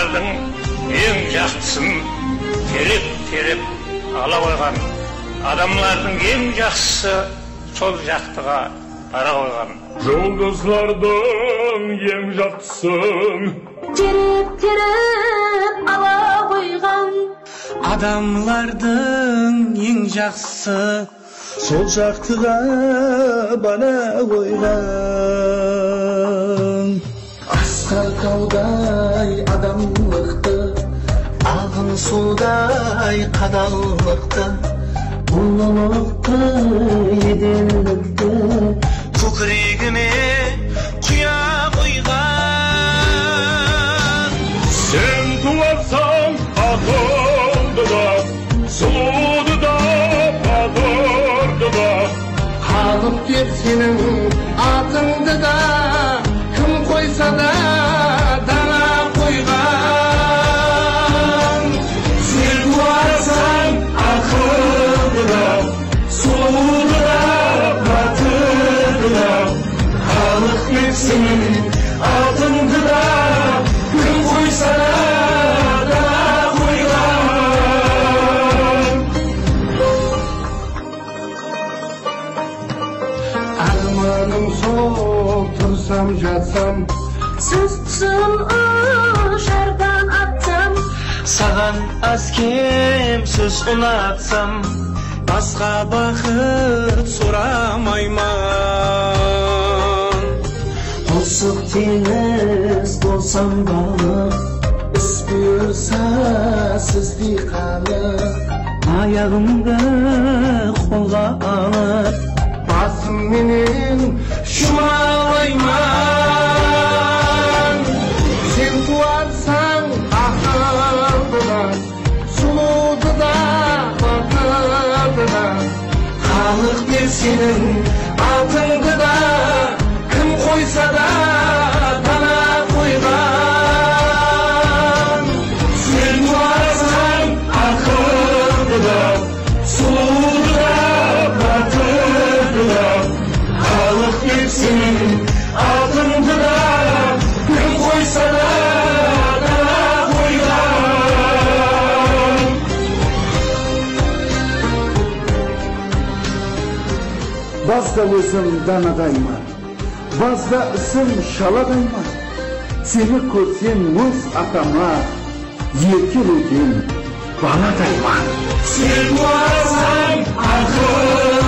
Адамлардың ең жақсысын тереп ала қойған. Адамлардың ең жақсысы сол жақтыға бара қойған. Жұлдызлардың ең жақсысын тереп ала қойған. Адамлардың ең жақсысы сол жақтыға бара қойған. Асқар таудай адамлықты, ағын судай қадалықты, ұлылықты, еделікті көкірегіме құя қойған. Сен туарсаң ақылды да, сұлуды да, батырды да, халық деп сенің атыңды да кім қойса да дана қойған. сен туарсаң ақылды да, сұлуды да, батырды да, халық деп сенің атыңды да кім қойса да дана қойған. Арманым сол тұрсам жатсам, Сөзсің ұшардан аттым, саған аз кем сөз ұнатсам, басқа бақыт сұрамаймын. Қосық теңіз болсам балық, іс бұйырса сіздей қалық, аяғымды қолға алып басымменен жұмалаймын. Сен туарсаң ақылды да, сұлуды да, батырды да, халық деп сенің атыңды да кім қойса да дана қойған. Сен туарсаң ақылды да, сұлуды да, батырды да, халық деп сенің атыңды да кім қойса да дана қойған. Bazda özüm danadayma, bazda ısım şaladayma. Seni körsem muz atama, yerkeledin baladayma. Sen tuarsan akıl